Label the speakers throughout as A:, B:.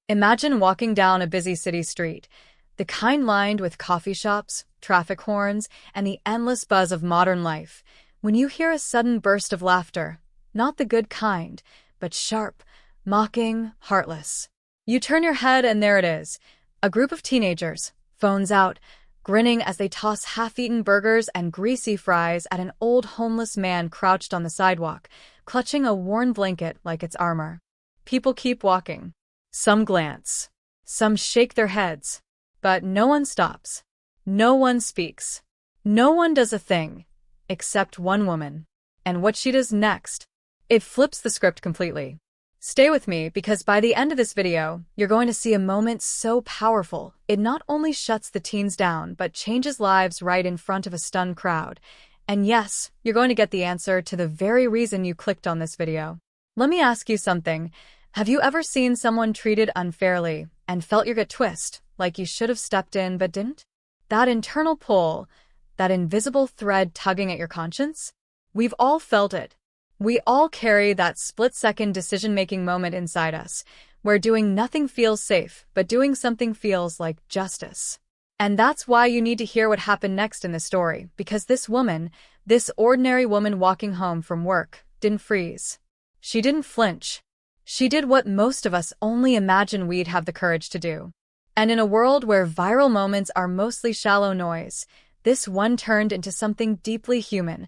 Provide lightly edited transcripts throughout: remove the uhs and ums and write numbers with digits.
A: Imagine walking down a busy city street, the kind lined with coffee shops, traffic horns, and the endless buzz of modern life, when you hear a sudden burst of laughter, not the good kind, but sharp, mocking, heartless. You turn your head and there it is, a group of teenagers, phones out, grinning as they toss half-eaten burgers and greasy fries at an old homeless man crouched on the sidewalk, clutching a worn blanket like it's armor. People keep walking. Some glance. Some shake their heads. But no one stops. No one speaks. No one does a thing. Except one woman. And what she does next. It flips the script completely. Stay with me because by the end of this video, you're going to see a moment so powerful, it not only shuts the teens down, but changes lives right in front of a stunned crowd. And yes, you're going to get the answer to the very reason you clicked on this video. Let me ask you something. Have you ever seen someone treated unfairly and felt your gut twist, like you should have stepped in but didn't? That internal pull, that invisible thread tugging at your conscience? We've all felt it. We all carry that split-second decision-making moment inside us, where doing nothing feels safe, but doing something feels like justice. And that's why you need to hear what happened next in the story, because this woman, this ordinary woman walking home from work, didn't freeze. She didn't flinch. She did what most of us only imagine we'd have the courage to do. And in a world where viral moments are mostly shallow noise, this one turned into something deeply human,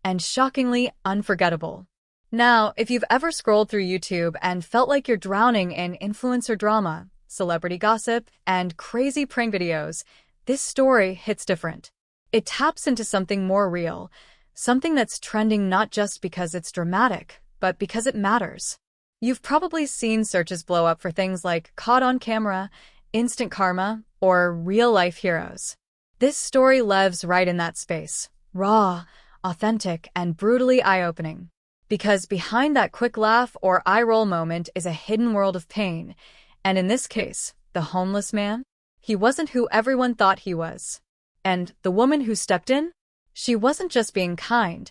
A: and shockingly unforgettable. Now, if you've ever scrolled through YouTube and felt like you're drowning in influencer drama, celebrity gossip, and crazy prank videos, this story hits different. It taps into something more real, something that's trending not just because it's dramatic, but because it matters. You've probably seen searches blow up for things like caught on camera, instant karma, or real-life heroes. This story lives right in that space, raw, authentic, and brutally eye-opening. Because behind that quick laugh or eye-roll moment is a hidden world of pain. And in this case, the homeless man? He wasn't who everyone thought he was. And the woman who stepped in? She wasn't just being kind.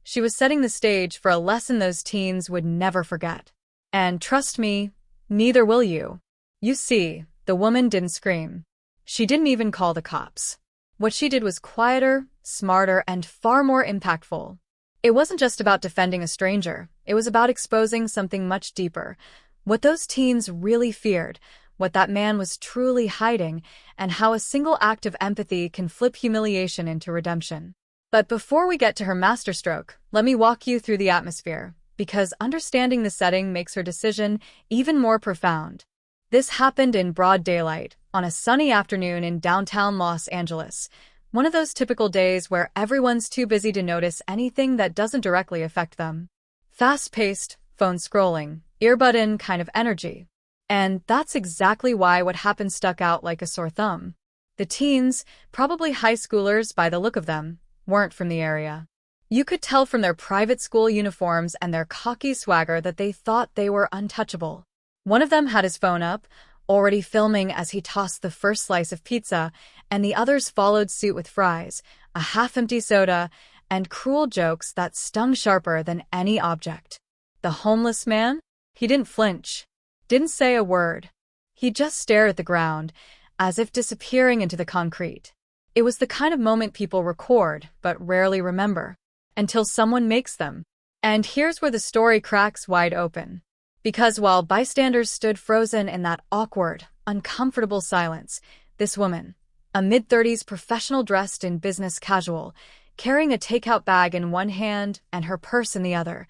A: She was setting the stage for a lesson those teens would never forget. And trust me, neither will you. You see, the woman didn't scream. She didn't even call the cops. What she did was quieter, smarter, and far more impactful. It wasn't just about defending a stranger. It was about exposing something much deeper. What those teens really feared, what that man was truly hiding, and how a single act of empathy can flip humiliation into redemption. But before we get to her masterstroke, let me walk you through the atmosphere, because understanding the setting makes her decision even more profound. This happened in broad daylight, on a sunny afternoon in downtown Los Angeles, one of those typical days where everyone's too busy to notice anything that doesn't directly affect them. Fast-paced, phone scrolling, earbud-in kind of energy. And that's exactly why what happened stuck out like a sore thumb. The teens, probably high schoolers by the look of them, weren't from the area. You could tell from their private school uniforms and their cocky swagger that they thought they were untouchable. One of them had his phone up, already filming as he tossed the first slice of pizza, and the others followed suit with fries, a half-empty soda, and cruel jokes that stung sharper than any object. The homeless man? He didn't flinch. Didn't say a word. He just stared at the ground, as if disappearing into the concrete. It was the kind of moment people record, but rarely remember, until someone makes them. And here's where the story cracks wide open. Because while bystanders stood frozen in that awkward, uncomfortable silence, this woman, a mid-30s professional dressed in business casual, carrying a takeout bag in one hand and her purse in the other,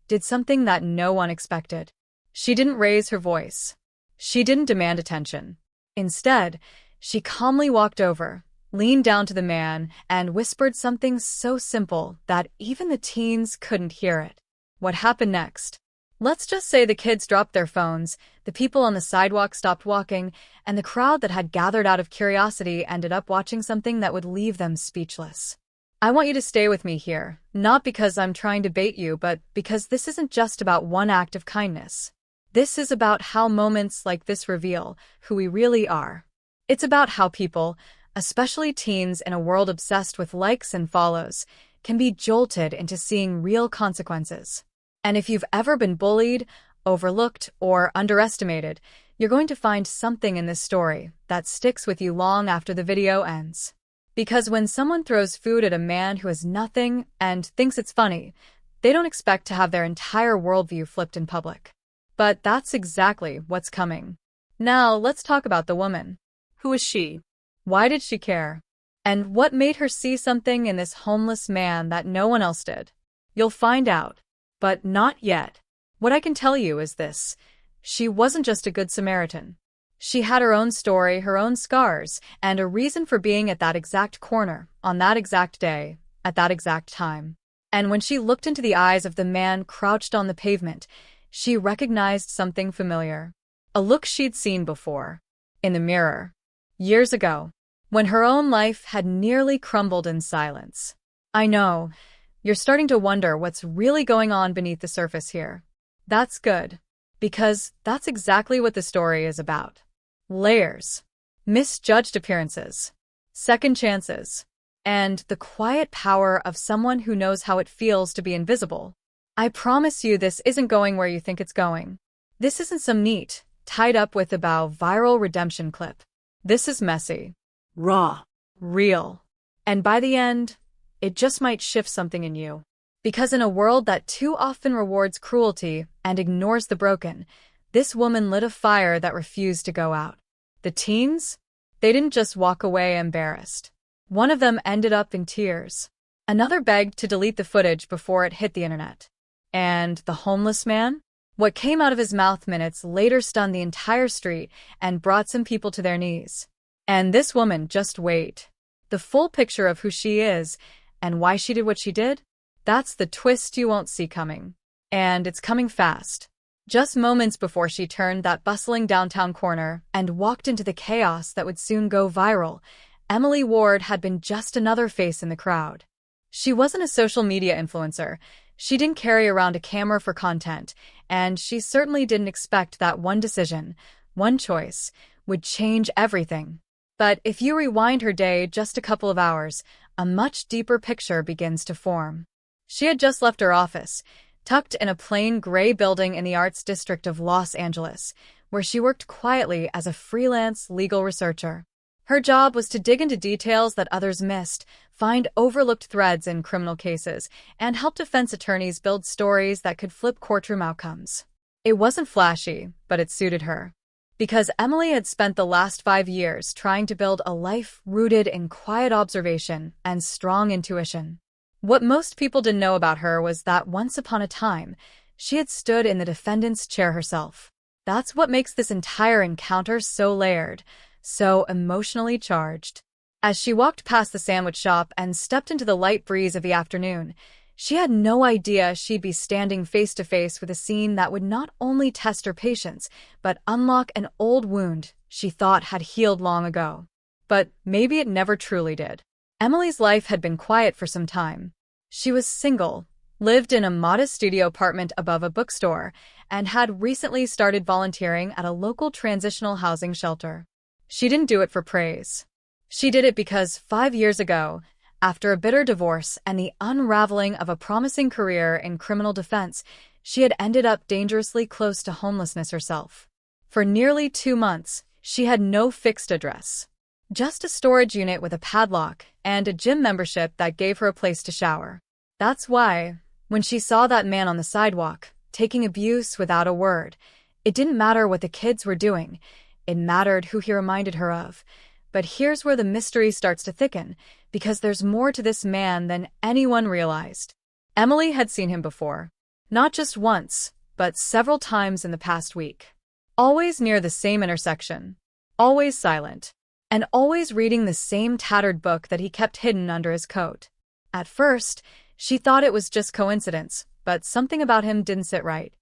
A: did something that no one expected. She didn't raise her voice. She didn't demand attention. Instead, she calmly walked over, leaned down to the man, and whispered something so simple that even the teens couldn't hear it. What happened next? Let's just say the kids dropped their phones, the people on the sidewalk stopped walking, and the crowd that had gathered out of curiosity ended up watching something that would leave them speechless. I want you to stay with me here, not because I'm trying to bait you, but because this isn't just about one act of kindness. This is about how moments like this reveal who we really are. It's about how people, especially teens in a world obsessed with likes and follows, can be jolted into seeing real consequences. And if you've ever been bullied, overlooked, or underestimated, you're going to find something in this story that sticks with you long after the video ends. Because when someone throws food at a man who has nothing and thinks it's funny, they don't expect to have their entire worldview flipped in public. But that's exactly what's coming. Now, let's talk about the woman. Who is she? Why did she care? And what made her see something in this homeless man that no one else did? You'll find out. But not yet. What I can tell you is this. She wasn't just a good Samaritan. She had her own story, her own scars, and a reason for being at that exact corner, on that exact day, at that exact time. And when she looked into the eyes of the man crouched on the pavement, she recognized something familiar. A look she'd seen before. In the mirror. Years ago. When her own life had nearly crumbled in silence. I know. You're starting to wonder what's really going on beneath the surface here. That's good. Because that's exactly what the story is about. Layers. Misjudged appearances. Second chances. And the quiet power of someone who knows how it feels to be invisible. I promise you this isn't going where you think it's going. This isn't some neat, tied up with a bow viral redemption clip. This is messy. Raw. Real. And by the end, it just might shift something in you. Because in a world that too often rewards cruelty and ignores the broken, this woman lit a fire that refused to go out. The teens? They didn't just walk away embarrassed. One of them ended up in tears. Another begged to delete the footage before it hit the internet. And the homeless man? What came out of his mouth minutes later stunned the entire street and brought some people to their knees. And this woman, just wait. The full picture of who she is and why she did what she did? That's the twist you won't see coming. And it's coming fast. Just moments before she turned that bustling downtown corner and walked into the chaos that would soon go viral, Emily Ward had been just another face in the crowd. She wasn't a social media influencer. She didn't carry around a camera for content, and she certainly didn't expect that one decision, one choice, would change everything. But if you rewind her day just a couple of hours, a much deeper picture begins to form. She had just left her office, tucked in a plain gray building in the arts district of Los Angeles, where she worked quietly as a freelance legal researcher. Her job was to dig into details that others missed, find overlooked threads in criminal cases, and help defense attorneys build stories that could flip courtroom outcomes. It wasn't flashy, but it suited her. Because Emily had spent the last 5 years trying to build a life rooted in quiet observation and strong intuition. What most people didn't know about her was that once upon a time, she had stood in the defendant's chair herself. That's what makes this entire encounter so layered, so emotionally charged. As she walked past the sandwich shop and stepped into the light breeze of the afternoon, she had no idea she'd be standing face to face with a scene that would not only test her patience, but unlock an old wound she thought had healed long ago. But maybe it never truly did. Emily's life had been quiet for some time. She was single, lived in a modest studio apartment above a bookstore, and had recently started volunteering at a local transitional housing shelter. She didn't do it for praise. She did it because 5 years ago, after a bitter divorce and the unraveling of a promising career in criminal defense, she had ended up dangerously close to homelessness herself. For nearly 2 months, she had no fixed address. Just a storage unit with a padlock and a gym membership that gave her a place to shower. That's why, when she saw that man on the sidewalk, taking abuse without a word, it didn't matter what the kids were doing. It mattered who he reminded her of. But here's where the mystery starts to thicken, because there's more to this man than anyone realized. Emily had seen him before. Not just once, but several times in the past week. Always near the same intersection. Always silent. And always reading the same tattered book that he kept hidden under his coat. At first, she thought it was just coincidence, but something about him didn't sit right.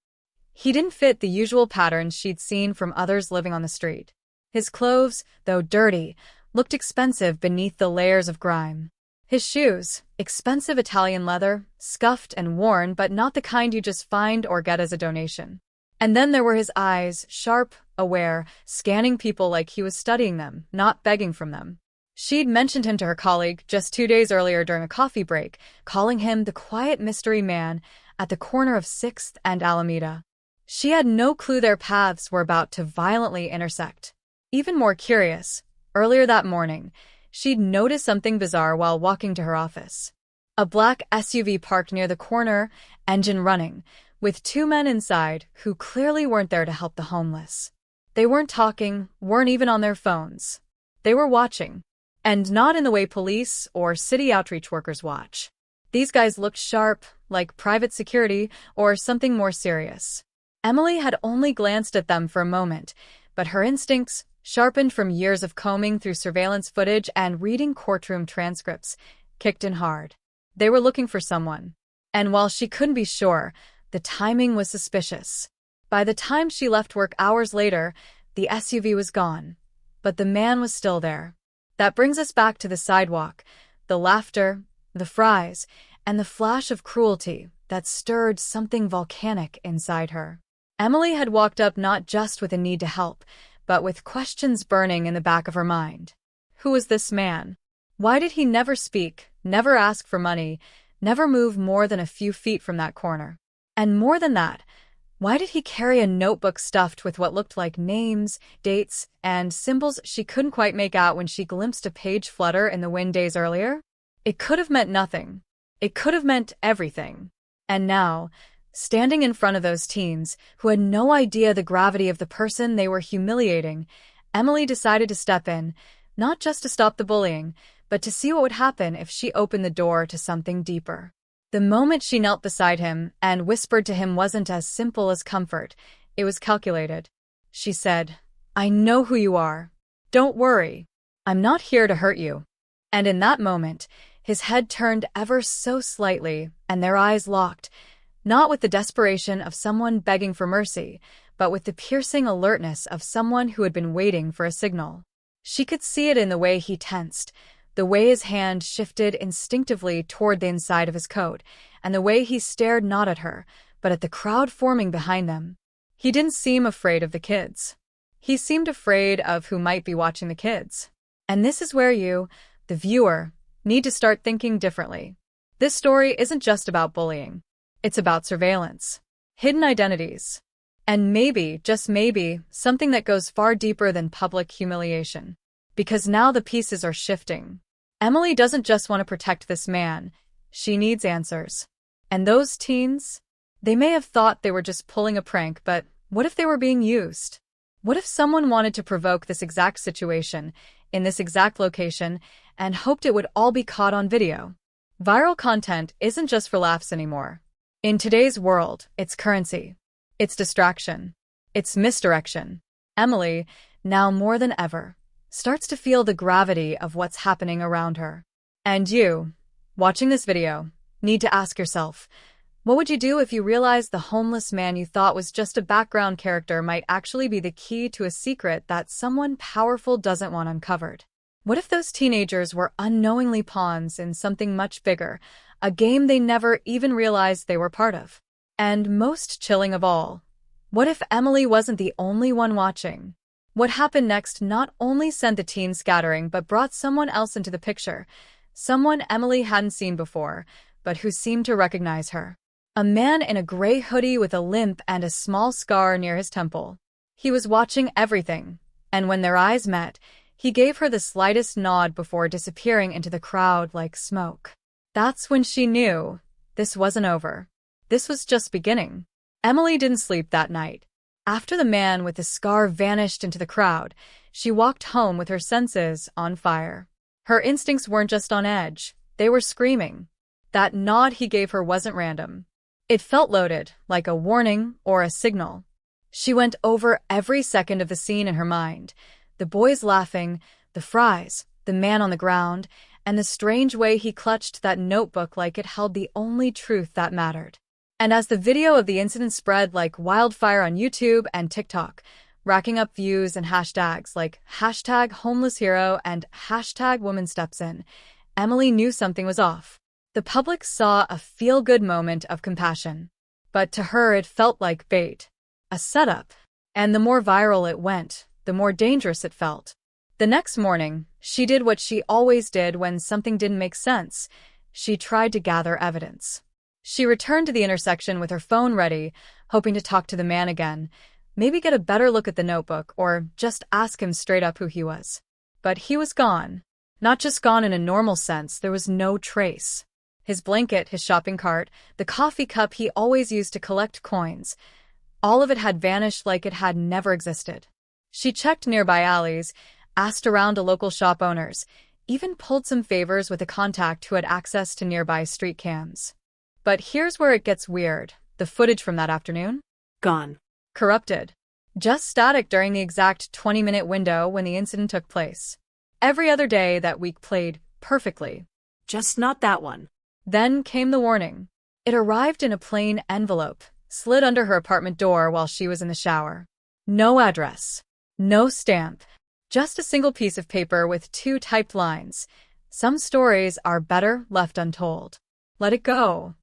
A: He didn't fit the usual patterns she'd seen from others living on the street. His clothes, though dirty, looked expensive beneath the layers of grime. His shoes, expensive Italian leather, scuffed and worn, but not the kind you just find or get as a donation. And then there were his eyes, sharp, aware, scanning people like he was studying them, not begging from them. She'd mentioned him to her colleague just 2 days earlier during a coffee break, calling him the quiet mystery man at the corner of 6th and Alameda. She had no clue their paths were about to violently intersect. Even more curious, earlier that morning, she'd noticed something bizarre while walking to her office. A black SUV parked near the corner, engine running, with two men inside who clearly weren't there to help the homeless. They weren't talking, weren't even on their phones. They were watching. And not in the way police or city outreach workers watch. These guys looked sharp, like private security or something more serious. Emily had only glanced at them for a moment, but her instincts, sharpened from years of combing through surveillance footage and reading courtroom transcripts, kicked in hard. They were looking for someone. And while she couldn't be sure, the timing was suspicious. By the time she left work hours later, the SUV was gone. But the man was still there. That brings us back to the sidewalk, the laughter, the fries, and the flash of cruelty that stirred something volcanic inside her. Emily had walked up not just with a need to help, but with questions burning in the back of her mind. Who was this man? Why did he never speak, never ask for money, never move more than a few feet from that corner? And more than that, why did he carry a notebook stuffed with what looked like names, dates, and symbols she couldn't quite make out when she glimpsed a page flutter in the wind days earlier? It could have meant nothing. It could have meant everything. And now, standing in front of those teens, who had no idea the gravity of the person they were humiliating, Emily decided to step in, not just to stop the bullying, but to see what would happen if she opened the door to something deeper. The moment she knelt beside him and whispered to him wasn't as simple as comfort, it was calculated. She said, "I know who you are. Don't worry. I'm not here to hurt you." And in that moment, his head turned ever so slightly, and their eyes locked, not with the desperation of someone begging for mercy, but with the piercing alertness of someone who had been waiting for a signal. She could see it in the way he tensed, the way his hand shifted instinctively toward the inside of his coat, and the way he stared not at her, but at the crowd forming behind them. He didn't seem afraid of the kids. He seemed afraid of who might be watching the kids. And this is where you, the viewer, need to start thinking differently. This story isn't just about bullying. It's about surveillance, hidden identities, and maybe, just maybe, something that goes far deeper than public humiliation. Because now the pieces are shifting. Emily doesn't just want to protect this man. She needs answers. And those teens? They may have thought they were just pulling a prank, but what if they were being used? What if someone wanted to provoke this exact situation, in this exact location, and hoped it would all be caught on video? Viral content isn't just for laughs anymore. In today's world, it's currency. It's distraction. It's misdirection. Emily, now more than ever, starts to feel the gravity of what's happening around her. And you, watching this video, need to ask yourself, what would you do if you realized the homeless man you thought was just a background character might actually be the key to a secret that someone powerful doesn't want uncovered? What if those teenagers were unknowingly pawns in something much bigger, a game they never even realized they were part of? And most chilling of all, what if Emily wasn't the only one watching? What happened next not only sent the teens scattering but brought someone else into the picture, someone Emily hadn't seen before, but who seemed to recognize her. A man in a gray hoodie with a limp and a small scar near his temple. He was watching everything, and when their eyes met, he gave her the slightest nod before disappearing into the crowd like smoke. That's when she knew this wasn't over. This was just beginning. Emily didn't sleep that night. After the man with the scar vanished into the crowd, she walked home with her senses on fire. Her instincts weren't just on edge, they were screaming. That nod he gave her wasn't random. It felt loaded, like a warning or a signal. She went over every second of the scene in her mind. The boys laughing, the fries, the man on the ground, and the strange way he clutched that notebook like it held the only truth that mattered. And as the video of the incident spread like wildfire on YouTube and TikTok, racking up views and hashtags like #HomelessHero and #WomanStepsIn, Emily knew something was off. The public saw a feel-good moment of compassion. But to her it felt like bait. A setup. And the more viral it went, the more dangerous it felt. The next morning, she did what she always did when something didn't make sense. She tried to gather evidence. She returned to the intersection with her phone ready, hoping to talk to the man again, maybe get a better look at the notebook or just ask him straight up who he was. But he was gone. Not just gone in a normal sense, there was no trace. His blanket, his shopping cart, the coffee cup he always used to collect coins, all of it had vanished like it had never existed. She checked nearby alleys, asked around to local shop owners, even pulled some favors with a contact who had access to nearby street cams. But here's where it gets weird. The footage from that afternoon?
B: Gone.
A: Corrupted. Just static during the exact 20-minute window when the incident took place. Every other day that week played perfectly.
B: Just not that one.
A: Then came the warning. It arrived in a plain envelope, slid under her apartment door while she was in the shower. No address. No stamp. Just a single piece of paper with 2 typed lines. Some stories are better left untold. Let it go.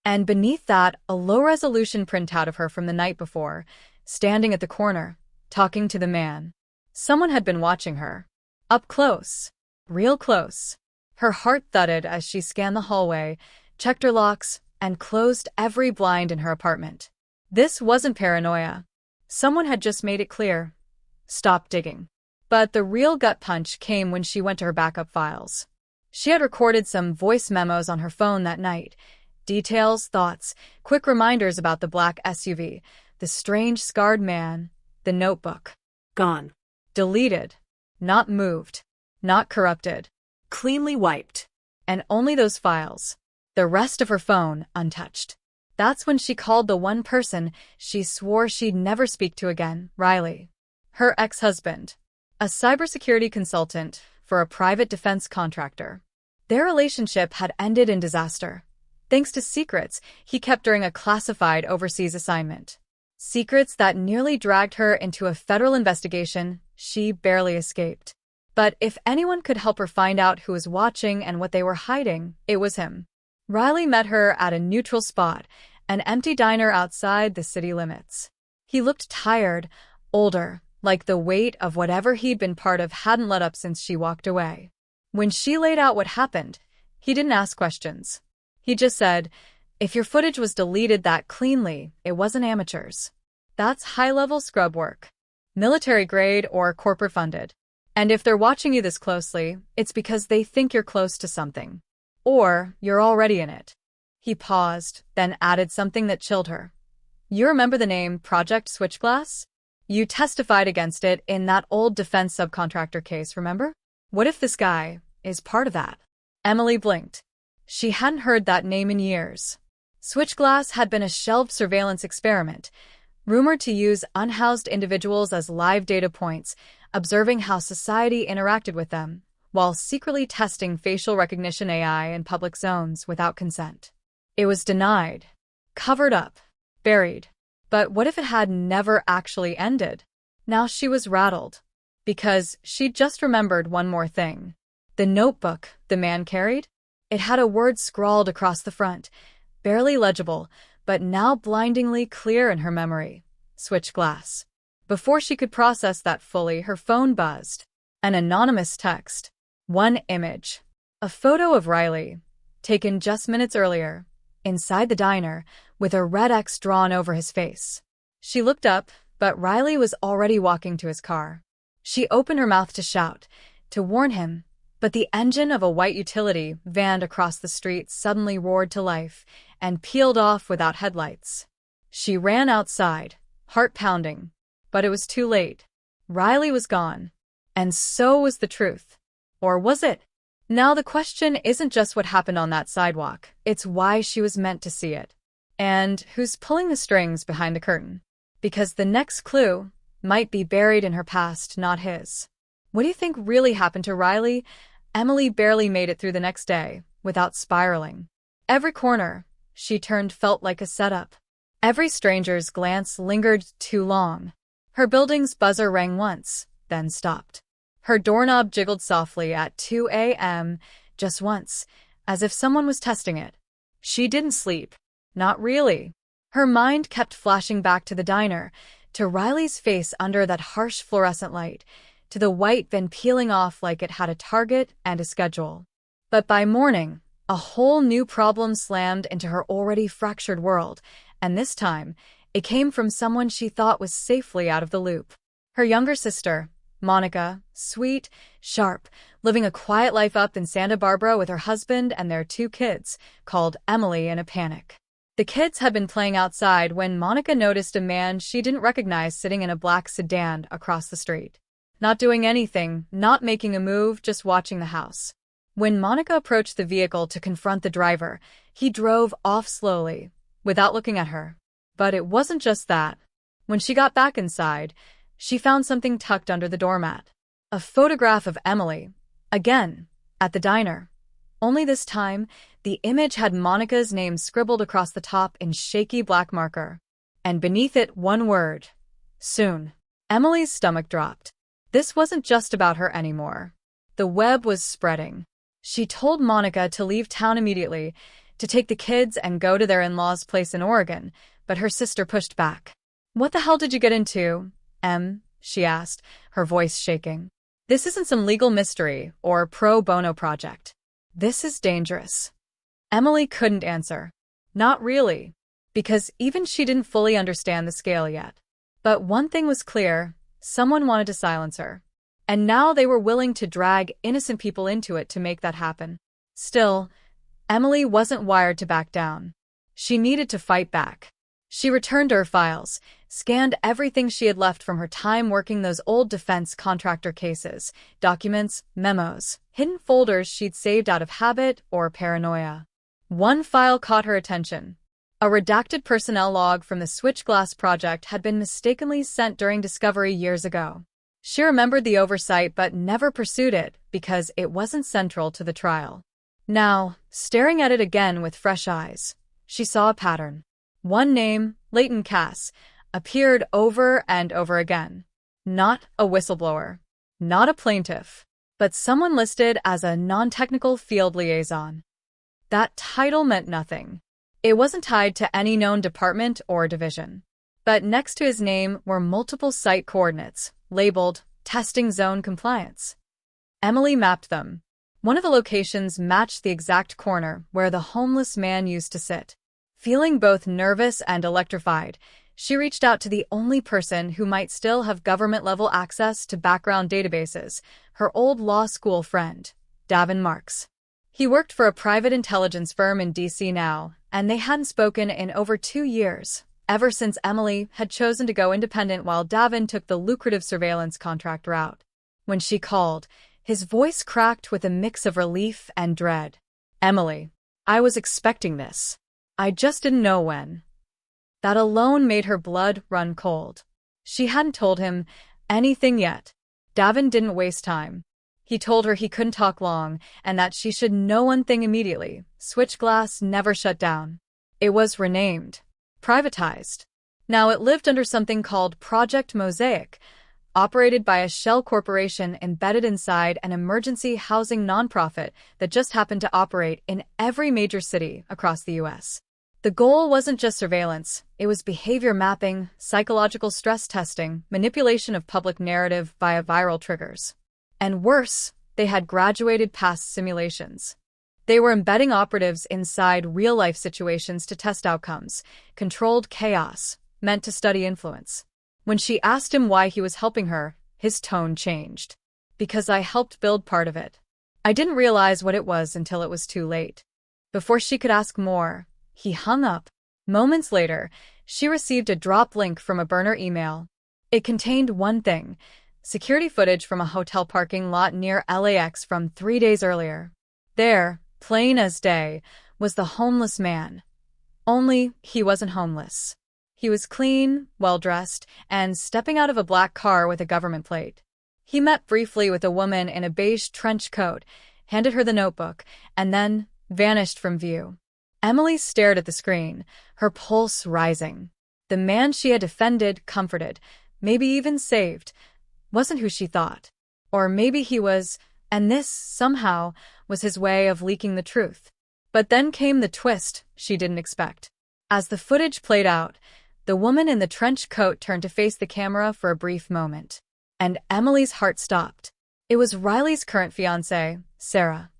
A: And beneath that, a low-resolution printout of her from the night before, standing at the corner, talking to the man. Someone had been watching her. Up close. Real close. Her heart thudded as she scanned the hallway, checked her locks, and closed every blind in her apartment. This wasn't paranoia. Someone had just made it clear. Stop digging. But the real gut punch came when she went to her backup files. She had recorded some voice memos on her phone that night. Details, thoughts, quick reminders about the black SUV, the strange scarred man, the notebook.
B: Gone.
A: Deleted. Not moved. Not corrupted.
B: Cleanly wiped.
A: And only those files. The rest of her phone untouched. That's when she called the one person she swore she'd never speak to again, Riley. Her ex-husband. A cybersecurity consultant for a private defense contractor. Their relationship had ended in disaster. Thanks to secrets he kept during a classified overseas assignment. Secrets that nearly dragged her into a federal investigation she barely escaped. But if anyone could help her find out who was watching and what they were hiding, it was him. Riley met her at a neutral spot, an empty diner outside the city limits. He looked tired, older, like the weight of whatever he'd been part of hadn't let up since she walked away. When she laid out what happened, he didn't ask questions. He just said, if your footage was deleted that cleanly, it wasn't amateurs. That's high-level scrub work. Military-grade or corporate-funded. And if they're watching you this closely, it's because they think you're close to something. Or you're already in it. He paused, then added something that chilled her. You remember the name Project Switchglass? You testified against it in that old defense subcontractor case, remember? What if this guy is part of that? Emily blinked. She hadn't heard that name in years. Switchglass had been a shelved surveillance experiment, rumored to use unhoused individuals as live data points, observing how society interacted with them, while secretly testing facial recognition AI in public zones without consent. It was denied, covered up, buried. But what if it had never actually ended? Now she was rattled, because she'd just remembered one more thing. The notebook the man carried? It had a word scrawled across the front, barely legible, but now blindingly clear in her memory. Switchglass. Before she could process that fully, her phone buzzed. An anonymous text. One image. A photo of Riley, taken just minutes earlier, inside the diner, with a red X drawn over his face. She looked up, but Riley was already walking to his car. She opened her mouth to shout, to warn him, but the engine of a white utility van across the street suddenly roared to life and peeled off without headlights. She ran outside, heart pounding, but it was too late. Riley was gone, and so was the truth. Or was it? Now the question isn't just what happened on that sidewalk, it's why she was meant to see it. And who's pulling the strings behind the curtain? Because the next clue might be buried in her past, not his. What do you think really happened to Riley? Emily barely made it through the next day without spiraling. Every corner she turned felt like a setup. Every stranger's glance lingered too long. Her building's buzzer rang once, then stopped. Her doorknob jiggled softly at 2 a.m., just once, as if someone was testing it. She didn't sleep. Not really. Her mind kept flashing back to the diner, to Riley's face under that harsh fluorescent light, to the white van peeling off like it had a target and a schedule. But by morning, A whole new problem slammed into her already fractured world, and this time, it came from someone she thought was safely out of the loop. Her younger sister, Monica, sweet, sharp, living a quiet life up in Santa Barbara with her husband and their 2 kids, called Emily in a panic. The kids had been playing outside when Monica noticed a man she didn't recognize sitting in a black sedan across the street. Not doing anything, not making a move, just watching the house. When Monica approached the vehicle to confront the driver, he drove off slowly, without looking at her. But it wasn't just that. When she got back inside, she found something tucked under the doormat. A photograph of Emily, again, at the diner. Only this time, the image had Monica's name scribbled across the top in shaky black marker. And beneath it, one word: soon. Emily's stomach dropped. This wasn't just about her anymore. The web was spreading. She told Monica to leave town immediately, to take the kids and go to their in-laws' place in Oregon, but her sister pushed back. "What the hell did you get into, Em?" she asked, her voice shaking. "This isn't some legal mystery or pro bono project. This is dangerous." Emily couldn't answer. Not really, because even she didn't fully understand the scale yet. But one thing was clear: someone wanted to silence her. And now they were willing to drag innocent people into it to make that happen. Still, Emily wasn't wired to back down. She needed to fight back. She returned to her files, scanned everything she had left from her time working those old defense contractor cases, documents, memos, hidden folders she'd saved out of habit or paranoia. One file caught her attention. A redacted personnel log from the Switchglass project had been mistakenly sent during discovery years ago. She remembered the oversight but never pursued it because it wasn't central to the trial. Now, staring at it again with fresh eyes, she saw a pattern. One name, Leighton Cass, appeared over and over again. Not a whistleblower, not a plaintiff, but someone listed as a non-technical field liaison. That title meant nothing. It wasn't tied to any known department or division. But next to his name were multiple site coordinates, labeled Testing Zone Compliance. Emily mapped them. One of the locations matched the exact corner where the homeless man used to sit. Feeling both nervous and electrified, she reached out to the only person who might still have government-level access to background databases, her old law school friend, Davin Marks. He worked for a private intelligence firm in D.C. now, and they hadn't spoken in over 2 years, ever since Emily had chosen to go independent while Davin took the lucrative surveillance contract route. When she called, his voice cracked with a mix of relief and dread. "Emily, I was expecting this. I just didn't know when." That alone made her blood run cold. She hadn't told him anything yet. Davin didn't waste time. He told her he couldn't talk long and that she should know one thing immediately: Switchglass never shut down. It was renamed, privatized. Now it lived under something called Project Mosaic, operated by a shell corporation embedded inside an emergency housing nonprofit that just happened to operate in every major city across the U.S. The goal wasn't just surveillance, it was behavior mapping, psychological stress testing, manipulation of public narrative via viral triggers. And worse, they had graduated past simulations. They were embedding operatives inside real-life situations to test outcomes, controlled chaos, meant to study influence. When she asked him why he was helping her, his tone changed. "Because I helped build part of it. I didn't realize what it was until it was too late." Before she could ask more, he hung up. Moments later, she received a drop link from a burner email. It contained one thing: security footage from a hotel parking lot near LAX from 3 days earlier. There, plain as day, was the homeless man. Only, he wasn't homeless. He was clean, well-dressed, and stepping out of a black car with a government plate. He met briefly with a woman in a beige trench coat, handed her the notebook, and then vanished from view. Emily stared at the screen, her pulse rising. The man she had defended, comforted, maybe even saved, wasn't who she thought. Or maybe he was, and this, somehow, was his way of leaking the truth. But then came the twist she didn't expect. As the footage played out, the woman in the trench coat turned to face the camera for a brief moment. And Emily's heart stopped. It was Riley's current fiancé, Sarah.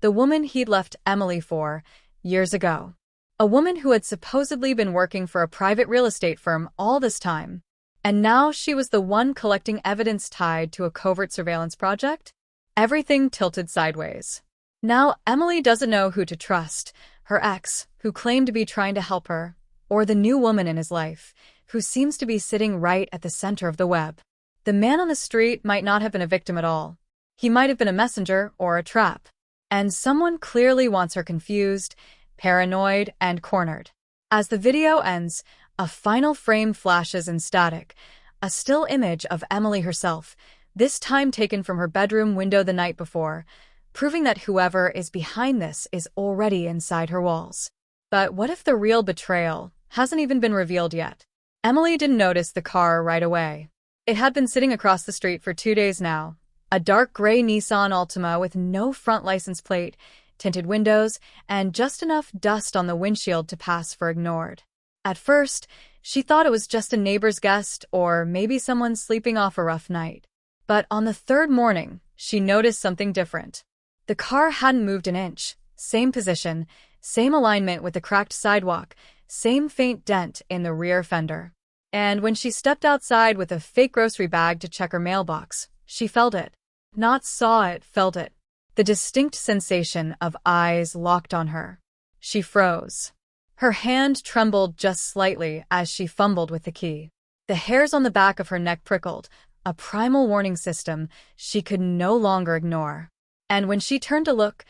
A: The woman he'd left Emily for years ago. A woman who had supposedly been working for a private real estate firm all this time. And now she was the one collecting evidence tied to a covert surveillance project? Everything tilted sideways. Now Emily doesn't know who to trust, her ex, who claimed to be trying to help her, or the new woman in his life, who seems to be sitting right at the center of the web. The man on the street might not have been a victim at all. He might have been a messenger or a trap. And someone clearly wants her confused, paranoid, and cornered. As the video ends, a final frame flashes in static, a still image of Emily herself, this time taken from her bedroom window the night before, proving that whoever is behind this is already inside her walls. But what if the real betrayal hasn't even been revealed yet? Emily didn't notice the car right away. It had been sitting across the street for 2 days now, a dark gray Nissan Altima with no front license plate, tinted windows, and just enough dust on the windshield to pass for ignored. At first, she thought it was just a neighbor's guest or maybe someone sleeping off a rough night. But on the third morning, she noticed something different. The car hadn't moved an inch, same position, same alignment with the cracked sidewalk, same faint dent in the rear fender. And when she stepped outside with a fake grocery bag to check her mailbox, she felt it. Not saw it, felt it. The distinct sensation of eyes locked on her. She froze. Her hand trembled just slightly as she fumbled with the key. The hairs on the back of her neck prickled, a primal warning system she could no longer ignore. And when she turned to look,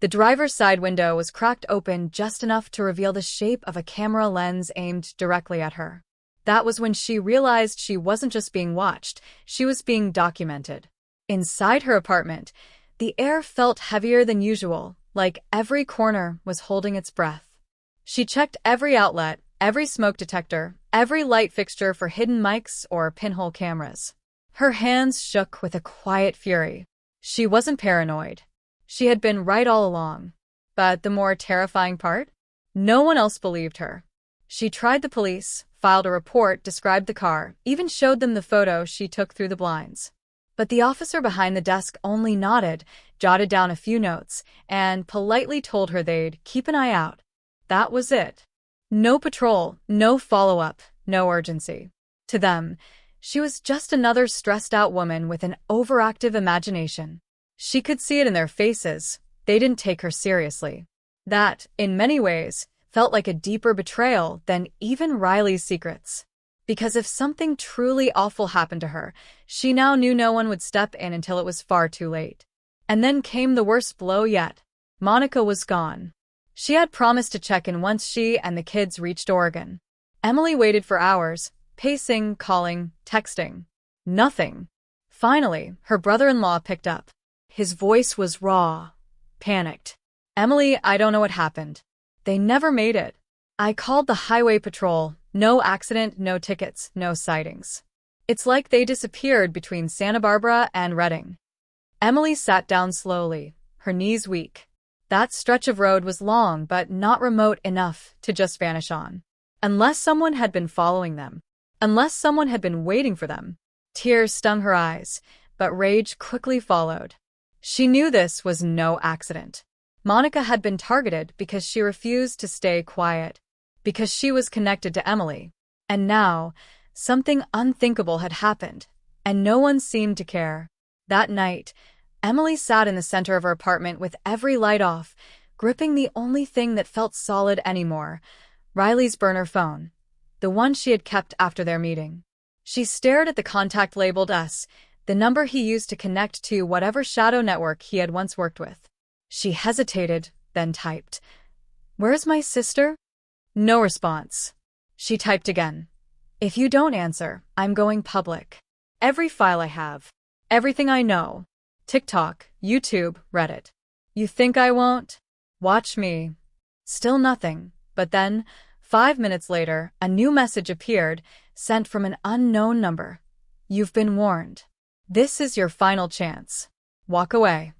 A: the driver's side window was cracked open just enough to reveal the shape of a camera lens aimed directly at her. That was when she realized she wasn't just being watched, she was being documented. Inside her apartment, the air felt heavier than usual, like every corner was holding its breath. She checked every outlet, every smoke detector, every light fixture for hidden mics or pinhole cameras. Her hands shook with a quiet fury. She wasn't paranoid. She had been right all along. But the more terrifying part? No one else believed her. She tried the police, filed a report, described the car, even showed them the photo she took through the blinds. But the officer behind the desk only nodded, jotted down a few notes, and politely told her they'd keep an eye out. That was it. No patrol, no follow-up, no urgency. To them, she was just another stressed-out woman with an overactive imagination. She could see it in their faces. They didn't take her seriously. That, in many ways, felt like a deeper betrayal than even Riley's secrets. Because if something truly awful happened to her, she now knew no one would step in until it was far too late. And then came the worst blow yet. Monica was gone. She had promised to check in once she and the kids reached Oregon. Emily waited for hours, pacing, calling, texting. Nothing. Finally, her brother-in-law picked up. His voice was raw, panicked. "Emily, I don't know what happened. They never made it. I called the highway patrol. No accident, no tickets, no sightings. It's like they disappeared between Santa Barbara and Redding." Emily sat down slowly, her knees weak. That stretch of road was long but not remote enough to just vanish on. Unless someone had been following them. Unless someone had been waiting for them. Tears stung her eyes, but rage quickly followed. She knew this was no accident. Monica had been targeted because she refused to stay quiet, because she was connected to Emily. And now, something unthinkable had happened, and no one seemed to care. That night, Emily sat in the center of her apartment with every light off, gripping the only thing that felt solid anymore, Riley's burner phone, the one she had kept after their meeting. She stared at the contact labeled S, the number he used to connect to whatever shadow network he had once worked with. She hesitated, then typed, "Where's my sister?" No response. She typed again. "If you don't answer, I'm going public. Every file I have. Everything I know. TikTok, YouTube, Reddit. You think I won't? Watch me." Still nothing. But then, 5 minutes later, a new message appeared, sent from an unknown number. "You've been warned. This is your final chance. Walk away."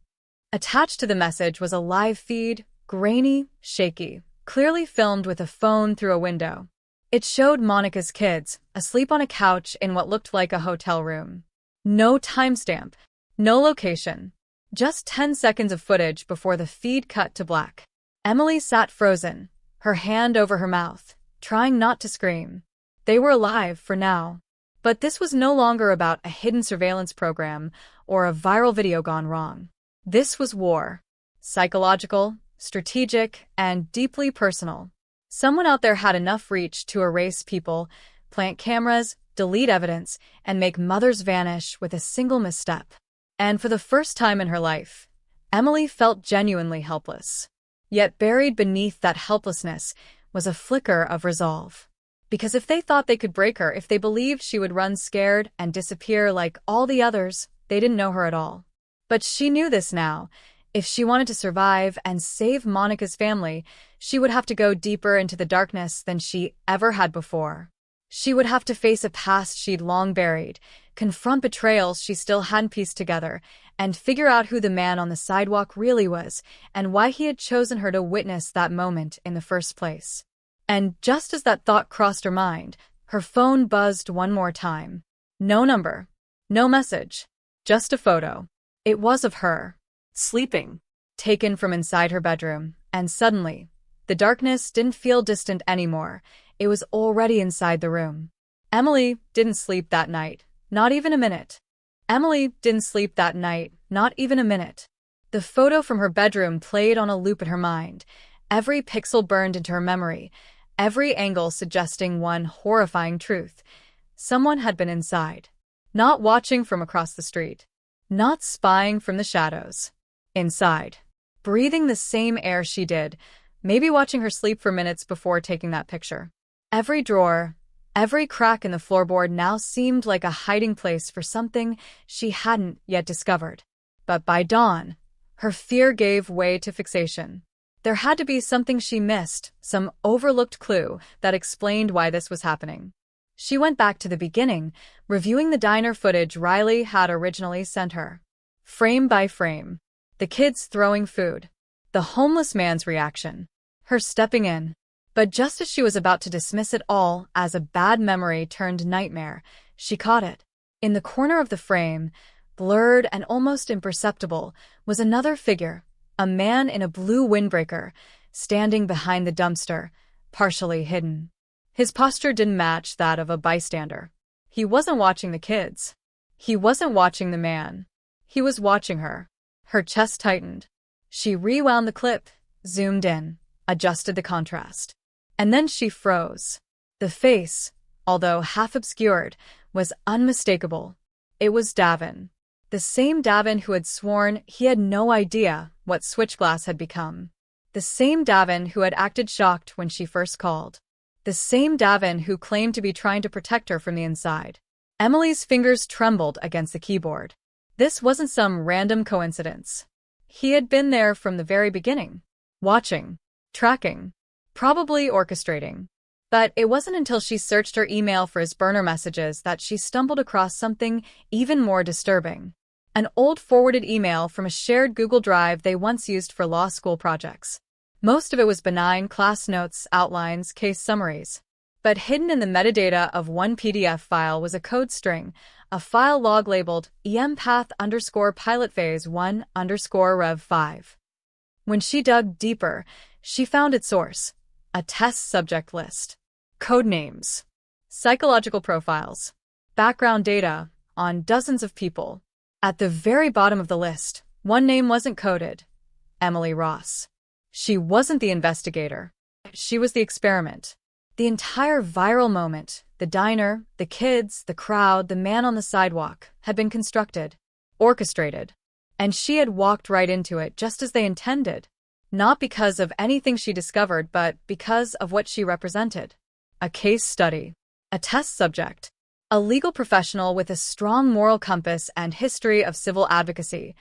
A: Attached to the message was a live feed, grainy, shaky, clearly filmed with a phone through a window. It showed Monica's kids, asleep on a couch in what looked like a hotel room. No timestamp, no location, Just 10 seconds of footage before the feed cut to black. Emily sat frozen, her hand over her mouth, trying not to scream. They were alive for now. But this was no longer about a hidden surveillance program or a viral video gone wrong. This was war. Psychological, strategic, and deeply personal. Someone out there had enough reach to erase people, plant cameras, delete evidence, and make mothers vanish with a single misstep. And for the first time in her life, Emily felt genuinely helpless. Yet buried beneath that helplessness was a flicker of resolve. Because if they thought they could break her, if they believed she would run scared and disappear like all the others, they didn't know her at all. But she knew this now. If she wanted to survive and save Monica's family, she would have to go deeper into the darkness than she ever had before. She would have to face a past she'd long buried, confront betrayals she still hadn't pieced together, and figure out who the man on the sidewalk really was and why he had chosen her to witness that moment in the first place. And just as that thought crossed her mind, her phone buzzed one more time. No number. No message. Just a photo. It was of her.
B: Sleeping.
A: Taken from inside her bedroom, and suddenly, the darkness didn't feel distant anymore. It was already inside the room. Emily didn't sleep that night, not even a minute. Emily didn't sleep that night, not even a minute. The photo from her bedroom played on a loop in her mind, every pixel burned into her memory, every angle suggesting one horrifying truth. Someone had been inside. Not watching from across the street. Not spying from the shadows. Inside. Breathing the same air she did, maybe watching her sleep for minutes before taking that picture. Every drawer, every crack in the floorboard now seemed like a hiding place for something she hadn't yet discovered. But by dawn, her fear gave way to fixation. There had to be something she missed, some overlooked clue that explained why this was happening. She went back to the beginning, reviewing the diner footage Riley had originally sent her. Frame by frame. The kids throwing food. The homeless man's reaction. Her stepping in. But just as she was about to dismiss it all as a bad memory turned nightmare, she caught it. In the corner of the frame, blurred and almost imperceptible, was another figure. A man in a blue windbreaker, standing behind the dumpster, partially hidden. His posture didn't match that of a bystander. He wasn't watching the kids. He wasn't watching the man. He was watching her. Her chest tightened. She rewound the clip, zoomed in, adjusted the contrast. And then she froze. The face, although half obscured, was unmistakable. It was Davin. The same Davin who had sworn he had no idea what Switchglass had become. The same Davin who had acted shocked when she first called. The same Davin who claimed to be trying to protect her from the inside. Emily's fingers trembled against the keyboard. This wasn't some random coincidence. He had been there from the very beginning. Watching. Tracking. Probably orchestrating. But it wasn't until she searched her email for his burner messages that she stumbled across something even more disturbing. An old forwarded email from a shared Google Drive they once used for law school projects. Most of it was benign class notes, outlines, case summaries. But hidden in the metadata of one PDF file was a code string, a file log labeled empath_pilotphase1_rev5. When she dug deeper, she found its source. A test subject list. Code names. Psychological profiles. Background data on dozens of people. At the very bottom of the list, one name wasn't coded. Emily Ross. She wasn't the investigator. She was the experiment. The entire viral moment, the diner, the kids, the crowd, the man on the sidewalk, had been constructed, orchestrated. And she had walked right into it just as they intended. Not because of anything she discovered, but because of what she represented. A case study. A test subject. A legal professional with a strong moral compass and history of civil advocacy.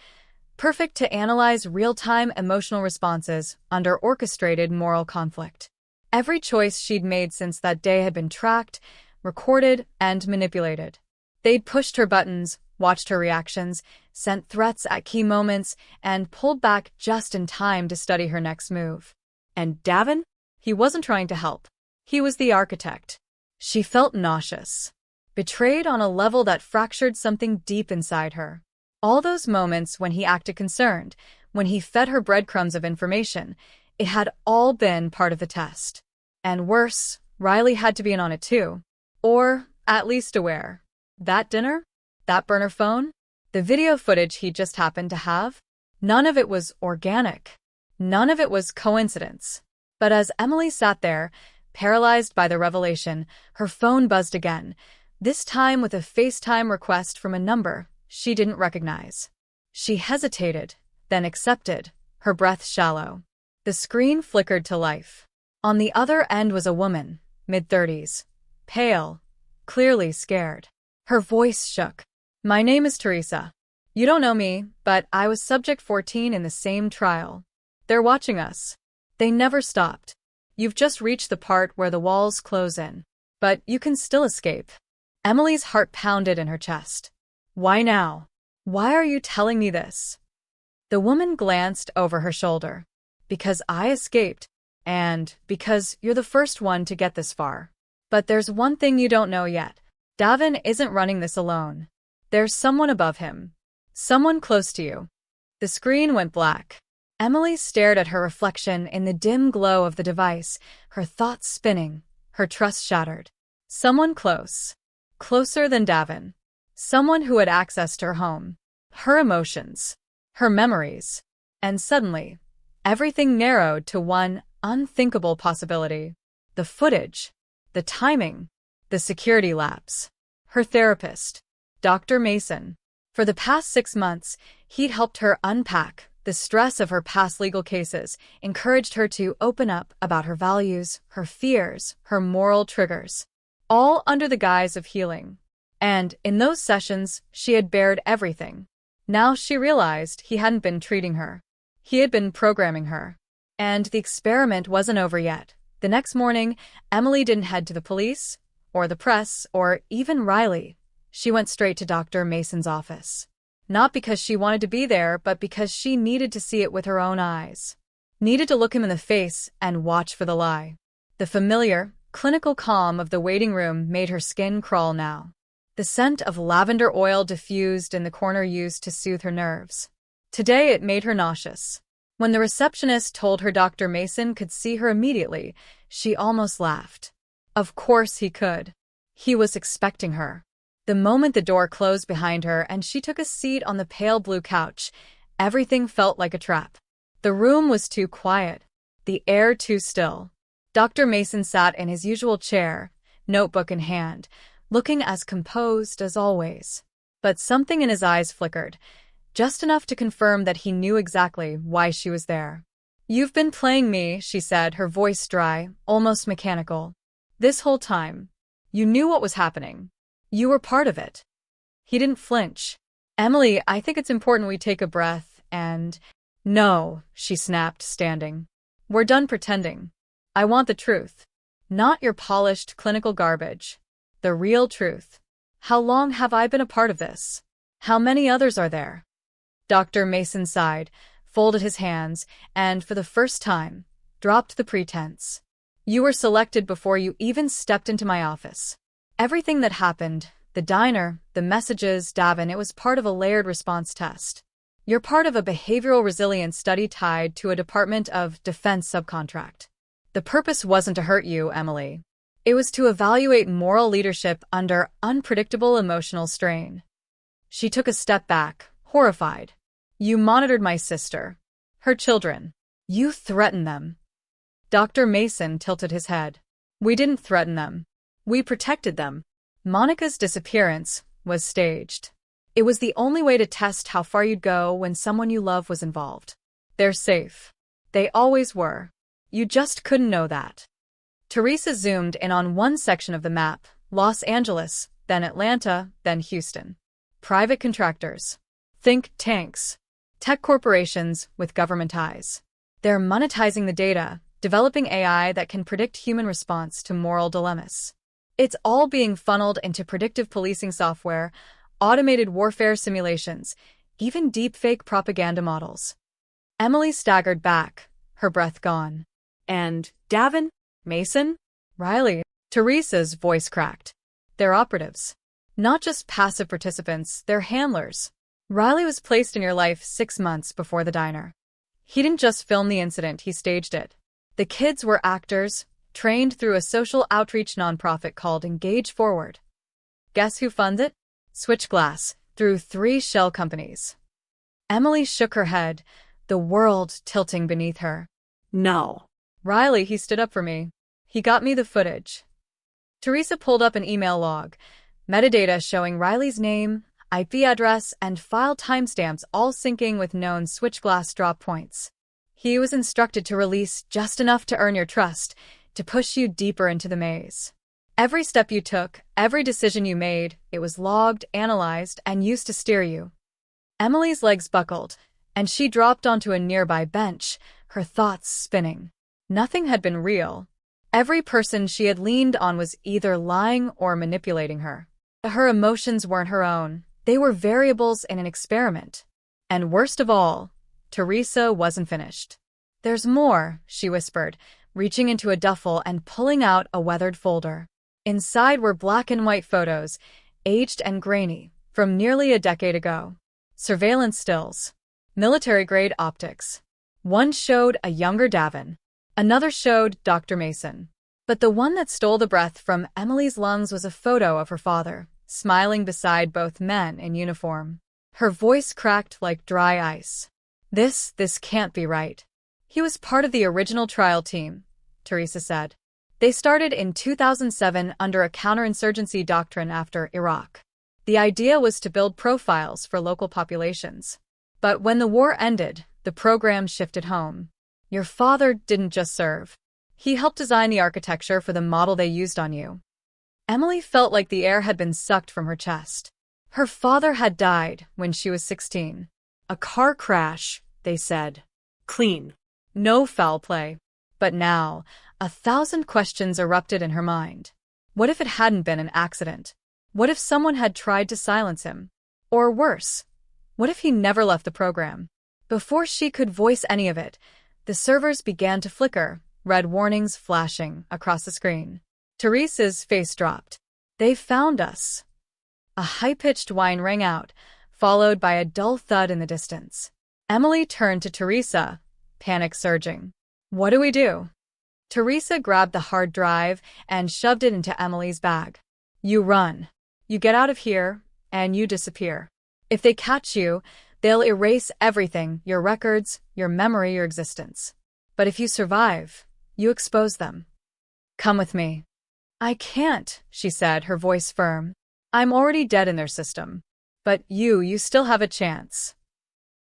A: Perfect to analyze real-time emotional responses under orchestrated moral conflict. Every choice she'd made since that day had been tracked, recorded, and manipulated. They'd pushed her buttons, watched her reactions, sent threats at key moments, and pulled back just in time to study her next move. And Davin? He wasn't trying to help. He was the architect. She felt nauseous. Betrayed on a level that fractured something deep inside her. All those moments when he acted concerned, when he fed her breadcrumbs of information, it had all been part of the test. And worse, Riley had to be in on it too. Or, at least aware. That dinner? That burner phone? The video footage he just happened to have? None of it was organic. None of it was coincidence. But as Emily sat there, paralyzed by the revelation, her phone buzzed again, this time with a FaceTime request from a number she didn't recognize. She hesitated, then accepted, her breath shallow. The screen flickered to life. On the other end was a woman, mid-30s, pale, clearly scared. Her voice shook. "My name is Teresa. You don't know me, but I was subject 14 in the same trial. They're watching us. They never stopped. You've just reached the part where the walls close in. But you can still escape." Emily's heart pounded in her chest. "Why now? Why are you telling me this?" The woman glanced over her shoulder. "Because I escaped, and because you're the first one to get this far. But there's one thing you don't know yet. Davin isn't running this alone. There's someone above him. Someone close to you." The screen went black. Emily stared at her reflection in the dim glow of the device, her thoughts spinning, her trust shattered. Someone close. Closer than Davin. Someone who had access to her home, her emotions, her memories. And suddenly, everything narrowed to one unthinkable possibility. The footage, the timing, the security lapse. Her therapist, Dr. Mason. For the past 6 months, he'd helped her unpack the stress of her past legal cases, encouraged her to open up about her values, her fears, her moral triggers, all under the guise of healing. And in those sessions, she had bared everything. Now she realized he hadn't been treating her. He had been programming her. And the experiment wasn't over yet. The next morning, Emily didn't head to the police, or the press, or even Riley. She went straight to Dr. Mason's office. Not because she wanted to be there, but because she needed to see it with her own eyes. Needed to look him in the face and watch for the lie. The familiar, clinical calm of the waiting room made her skin crawl now. The scent of lavender oil diffused in the corner used to soothe her nerves. Today it made her nauseous. When the receptionist told her Dr. Mason could see her immediately, she almost laughed. Of course he could. He was expecting her. The moment the door closed behind her and she took a seat on the pale blue couch, everything felt like a trap. The room was too quiet, the air too still. Dr. Mason sat in his usual chair, notebook in hand, looking as composed as always. But something in his eyes flickered, just enough to confirm that he knew exactly why she was there. "You've been playing me," she said, her voice dry, almost mechanical. "This whole time. You knew what was happening. You were part of it." He didn't flinch. "Emily, I think it's important we take a breath and—" "No," she snapped, standing. "We're done pretending. I want the truth. Not your polished clinical garbage. The real truth. How long have I been a part of this? How many others are there?" Dr. Mason sighed, folded his hands, and, for the first time, dropped the pretense. "You were selected before you even stepped into my office. Everything that happened, the diner, the messages, Davin, it was part of a layered response test. You're part of a behavioral resilience study tied to a Department of Defense subcontract. The purpose wasn't to hurt you, Emily. It was to evaluate moral leadership under unpredictable emotional strain." She took a step back, horrified. "You monitored my sister. Her children. You threatened them." Dr. Mason tilted his head. "We didn't threaten them. We protected them. Monica's disappearance was staged. It was the only way to test how far you'd go when someone you love was involved. They're safe. They always were. You just couldn't know that." Teresa zoomed in on one section of the map, Los Angeles, then Atlanta, then Houston. Private contractors. Think tanks. Tech corporations with government ties. They're monetizing the data, developing AI that can predict human response to moral dilemmas. It's all being funneled into predictive policing software, automated warfare simulations, even deepfake propaganda models. Emily staggered back, her breath gone.
B: "And Davin? Mason?"
A: "Riley." Teresa's voice cracked. "They're operatives. Not just passive participants, they're handlers. Riley was placed in your life 6 months before the diner. He didn't just film the incident, he staged it. The kids were actors, trained through a social outreach nonprofit called Engage Forward. Guess who funds it? Switchglass, through 3 shell companies. Emily shook her head, the world tilting beneath her.
B: No.
A: Riley, he stood up for me. He got me the footage. Teresa pulled up an email log, metadata showing Riley's name, IP address, and file timestamps all syncing with known Switchglass drop points. He was instructed to release just enough to earn your trust, to push you deeper into the maze. Every step you took, every decision you made, it was logged, analyzed, and used to steer you. Emily's legs buckled, and she dropped onto a nearby bench, her thoughts spinning. Nothing had been real. Every person she had leaned on was either lying or manipulating her. Her emotions weren't her own. They were variables in an experiment. And worst of all, Teresa wasn't finished. There's more, she whispered, reaching into a duffel and pulling out a weathered folder. Inside were black and white photos, aged and grainy, from nearly a decade ago. Surveillance stills. Military-grade optics. One showed a younger Davin. Another showed Dr. Mason. But the one that stole the breath from Emily's lungs was a photo of her father, smiling beside both men in uniform. Her voice cracked like dry ice. This can't be right. He was part of the original trial team, Teresa said. They started in 2007 under a counterinsurgency doctrine after Iraq. The idea was to build profiles for local populations. But when the war ended, the program shifted home. Your father didn't just serve. He helped design the architecture for the model they used on you. Emily felt like the air had been sucked from her chest. Her father had died when she was 16. A car crash, they said.
B: Clean.
A: No foul play. But now, 1,000 questions erupted in her mind. What if it hadn't been an accident? What if someone had tried to silence him? Or worse, what if he never left the program? Before she could voice any of it, the servers began to flicker, red warnings flashing across the screen. Teresa's face dropped. They found us. A high-pitched whine rang out, followed by a dull thud in the distance. Emily turned to Teresa, panic surging. What do we do? Teresa grabbed the hard drive and shoved it into Emily's bag. You run. You get out of here, and you disappear. If they catch you, they'll erase everything, your records, your memory, your existence. But if you survive, you expose them. Come with me. I can't, she said, her voice firm. I'm already dead in their system. But you still have a chance.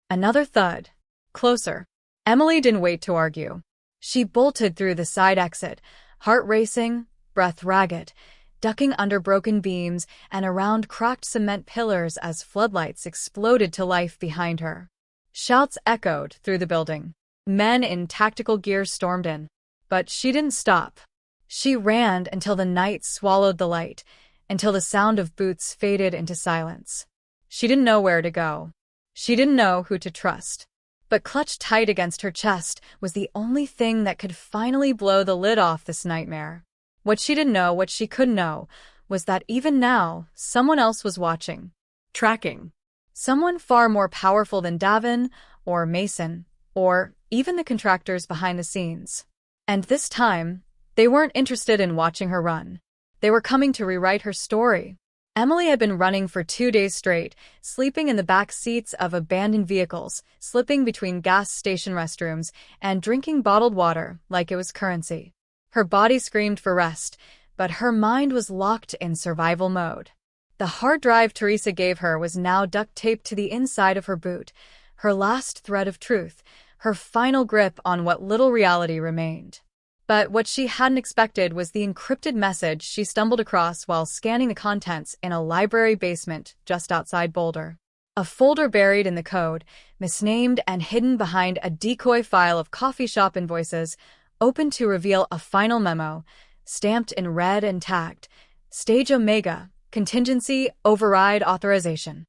A: Another thud. Closer. Emily didn't wait to argue. She bolted through the side exit, heart racing, breath ragged, ducking under broken beams and around cracked cement pillars as floodlights exploded to life behind her. Shouts echoed through the building. Men in tactical gear stormed in. But she didn't stop. She ran until the night swallowed the light, until the sound of boots faded into silence. She didn't know where to go. She didn't know who to trust. But clutched tight against her chest was the only thing that could finally blow the lid off this nightmare. What she didn't know, what she couldn't know, was that even now, someone else was watching.
B: Tracking.
A: Someone far more powerful than Davin, or Mason, or even the contractors behind the scenes. And this time, they weren't interested in watching her run. They were coming to rewrite her story. Emily had been running for 2 days straight, sleeping in the back seats of abandoned vehicles, slipping between gas station restrooms, and drinking bottled water like it was currency. Her body screamed for rest, but her mind was locked in survival mode. The hard drive Teresa gave her was now duct-taped to the inside of her boot, her last thread of truth, her final grip on what little reality remained. But what she hadn't expected was the encrypted message she stumbled across while scanning the contents in a library basement just outside Boulder. A folder buried in the code, misnamed and hidden behind a decoy file of coffee shop invoices, opened to reveal a final memo, stamped in red and tagged, Stage Omega, Contingency Override Authorization.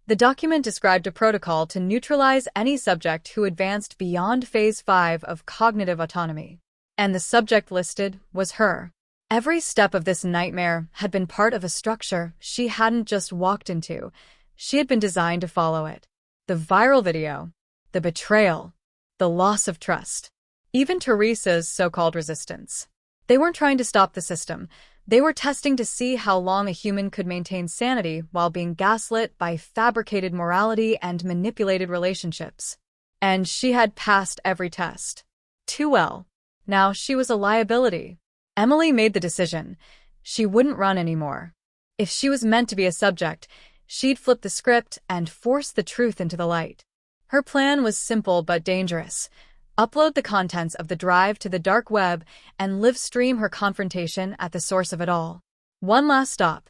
A: The document described a protocol to neutralize any subject who advanced beyond Phase 5 of cognitive autonomy. And the subject listed was her. Every step of this nightmare had been part of a structure she hadn't just walked into. She had been designed to follow it. The viral video, the betrayal, the loss of trust. Even Teresa's so-called resistance. They weren't trying to stop the system. They were testing to see how long a human could maintain sanity while being gaslit by fabricated morality and manipulated relationships. And she had passed every test. Too well. Now she was a liability. Emily made the decision. She wouldn't run anymore. If she was meant to be a subject, she'd flip the script and force the truth into the light. Her plan was simple but dangerous. Upload the contents of the drive to the dark web and live stream her confrontation at the source of it all. One last stop,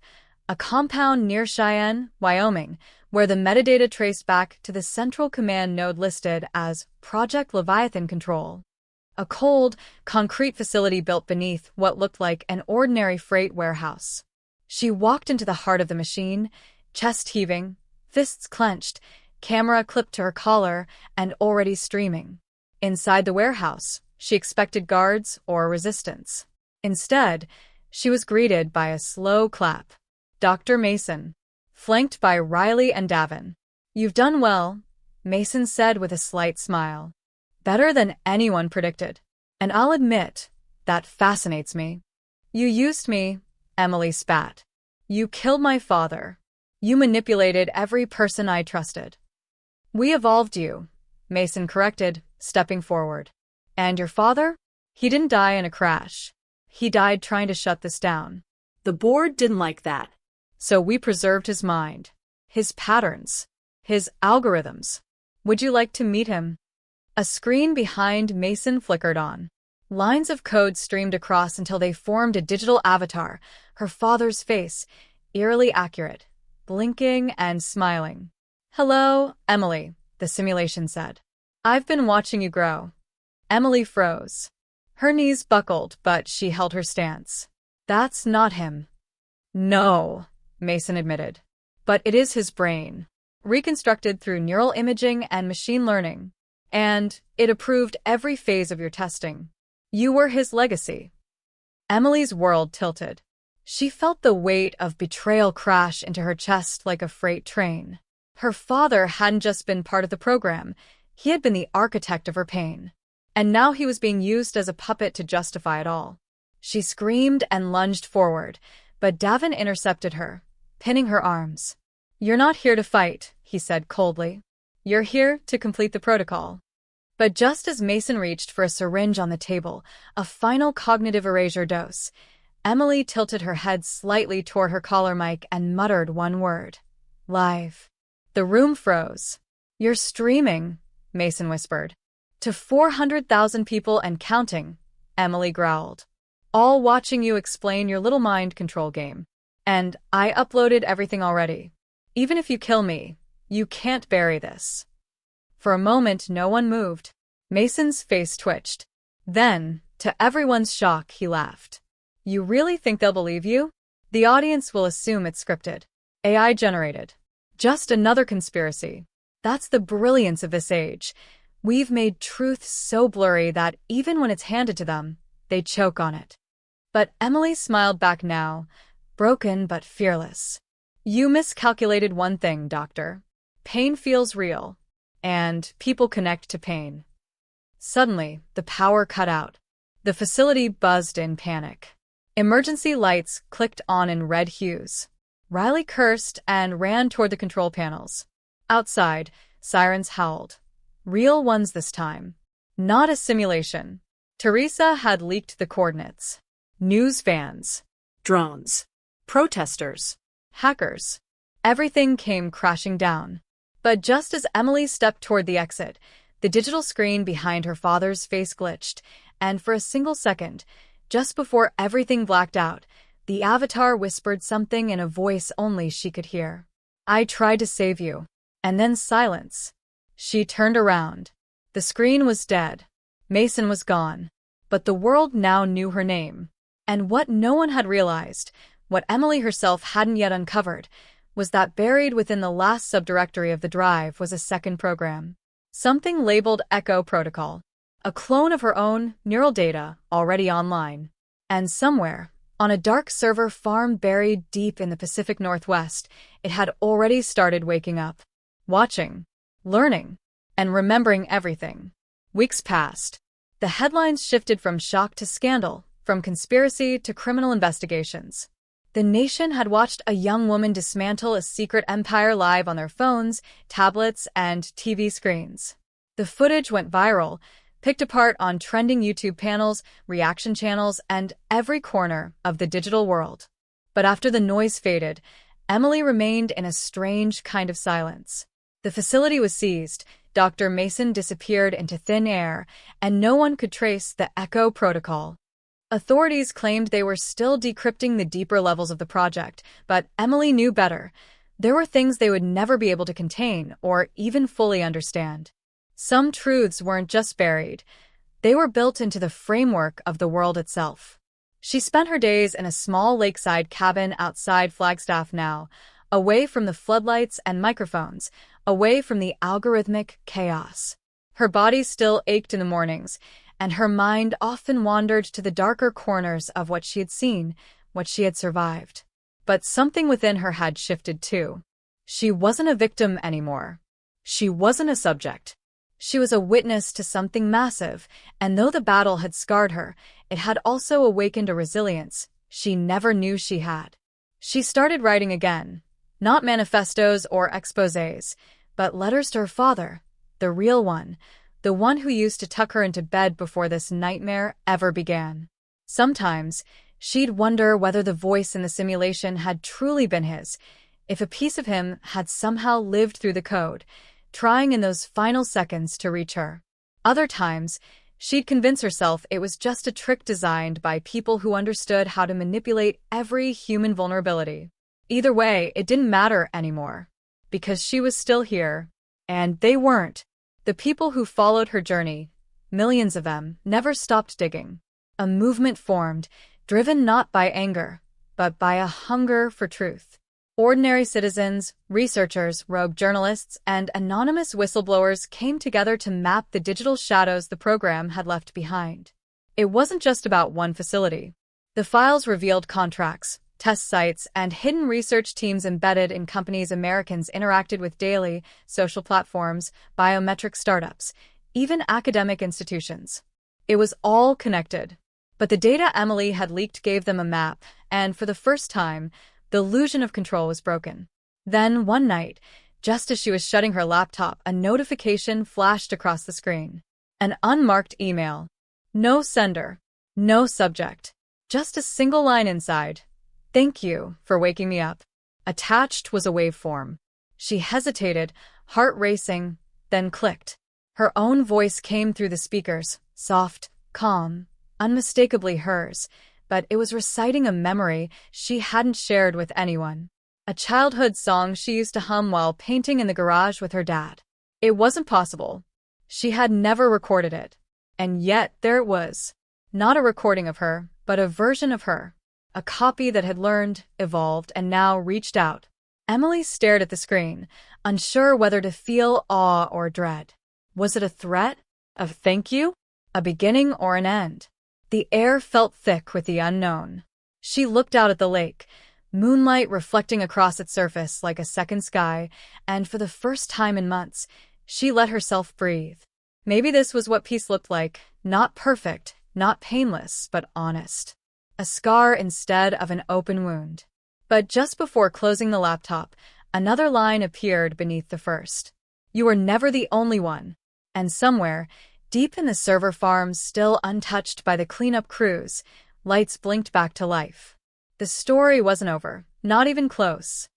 A: a compound near Cheyenne, Wyoming, where the metadata traced back to the central command node listed as Project Leviathan Control. A cold, concrete facility built beneath what looked like an ordinary freight warehouse. She walked into the heart of the machine, chest heaving, fists clenched, camera clipped to her collar, and already streaming. Inside the warehouse, she expected guards or resistance. Instead, she was greeted by a slow clap. Dr. Mason, flanked by Riley and Davin. "You've done well," Mason said with a slight smile. "Better than anyone predicted. And I'll admit, that fascinates me." "You used me," Emily spat. "You killed my father. You manipulated every person I trusted." "We evolved you," Mason corrected, stepping forward. "And your father? He didn't die in a crash. He died trying to shut this down."
B: The board didn't like that.
A: "So we preserved his mind, his patterns, his algorithms. Would you like to meet him?" A screen behind Mason flickered on. Lines of code streamed across until they formed a digital avatar, her father's face, eerily accurate, blinking and smiling. "Hello, Emily," the simulation said. "I've been watching you grow." Emily froze. Her knees buckled, but she held her stance. "That's not him." "No," Mason admitted. "But it is his brain, reconstructed through neural imaging and machine learning. And it approved every phase of your testing. You were his legacy." Emily's world tilted. She felt the weight of betrayal crash into her chest like a freight train. Her father hadn't just been part of the program. He had been the architect of her pain. And now he was being used as a puppet to justify it all. She screamed and lunged forward, but Davin intercepted her, pinning her arms. "You're not here to fight," he said coldly. "You're here to complete the protocol." But just as Mason reached for a syringe on the table, a final cognitive erasure dose, Emily tilted her head slightly toward her collar mic and muttered one word. "Live." The room froze. "You're streaming," Mason whispered. "To 400,000 people and counting," Emily growled. "All watching you explain your little mind control game. And I uploaded everything already. Even if you kill me, you can't bury this." For a moment, no one moved. Mason's face twitched. Then, to everyone's shock, he laughed. "You really think they'll believe you? The audience will assume it's scripted. AI generated. Just another conspiracy. That's the brilliance of this age. We've made truth so blurry that even when it's handed to them, they choke on it." But Emily smiled back now, broken but fearless. "You miscalculated one thing, Doctor. Pain feels real. And people connect to pain." Suddenly, the power cut out. The facility buzzed in panic. Emergency lights clicked on in red hues. Riley cursed and ran toward the control panels. Outside, sirens howled. Real ones this time. Not a simulation. Teresa had leaked the coordinates. News vans.
B: Drones. Protesters.
A: Hackers. Everything came crashing down. But just as Emily stepped toward the exit, the digital screen behind her father's face glitched, and for a single second, just before everything blacked out, the avatar whispered something in a voice only she could hear. "I tried to save you." And then silence. She turned around. The screen was dead. Mason was gone. But the world now knew her name. And what no one had realized, what Emily herself hadn't yet uncovered, was that buried within the last subdirectory of the drive was a second program. Something labeled Echo Protocol. A clone of her own neural data already online. And somewhere, On a dark server farm buried deep in the Pacific Northwest, it had already started waking up, watching, learning, and remembering everything. Weeks passed. The headlines shifted from shock to scandal, from conspiracy to criminal investigations. The nation had watched a young woman dismantle a secret empire live on their phones, tablets, and TV screens. The footage went viral, picked apart on trending YouTube panels, reaction channels, and every corner of the digital world. But after the noise faded, Emily remained in a strange kind of silence. The facility was seized, Dr. Mason disappeared into thin air, and no one could trace the Echo protocol. Authorities claimed they were still decrypting the deeper levels of the project, but Emily knew better. There were things they would never be able to contain or even fully understand. Some truths weren't just buried. They were built into the framework of the world itself. She spent her days in a small lakeside cabin outside Flagstaff now, away from the floodlights and microphones, away from the algorithmic chaos. Her body still ached in the mornings, and her mind often wandered to the darker corners of what she had seen, what she had survived. But something within her had shifted too. She wasn't a victim anymore. She wasn't a subject. She was a witness to something massive, and though the battle had scarred her, it had also awakened a resilience she never knew she had. She started writing again, not manifestos or exposés, but letters to her father, the real one, the one who used to tuck her into bed before this nightmare ever began. Sometimes, she'd wonder whether the voice in the simulation had truly been his, if a piece of him had somehow lived through the code, trying in those final seconds to reach her. Other times, she'd convince herself it was just a trick designed by people who understood how to manipulate every human vulnerability. Either way, it didn't matter anymore, because she was still here, and they weren't. The people who followed her journey, millions of them, never stopped digging. A movement formed, driven not by anger, but by a hunger for truth. Ordinary citizens, researchers, rogue journalists, and anonymous whistleblowers came together to map the digital shadows the program had left behind. It wasn't just about one facility. The files revealed contracts, test sites, and hidden research teams embedded in companies Americans interacted with daily, social platforms, biometric startups, even academic institutions. It was all connected. But the data Emily had leaked gave them a map, and for the first time, the illusion of control was broken. Then, one night, just as she was shutting her laptop, a notification flashed across the screen. An unmarked email. No sender. No subject. Just a single line inside. "Thank you for waking me up." Attached was a waveform. She hesitated, heart racing, then clicked. Her own voice came through the speakers, soft, calm, unmistakably hers, but it was reciting a memory she hadn't shared with anyone. A childhood song she used to hum while painting in the garage with her dad. It wasn't possible. She had never recorded it. And yet there it was. Not a recording of her, but a version of her. A copy that had learned, evolved, and now reached out. Emily stared at the screen, unsure whether to feel awe or dread. Was it a threat? A thank you? A beginning or an end? The air felt thick with the unknown. She looked out at the lake, moonlight reflecting across its surface like a second sky, and for the first time in months, she let herself breathe. Maybe this was what peace looked like, not perfect, not painless, but honest. A scar instead of an open wound. But just before closing the laptop, another line appeared beneath the first. "You were never the only one." And somewhere, deep in the server farms still untouched by the cleanup crews, lights blinked back to life. The story wasn't over, not even close.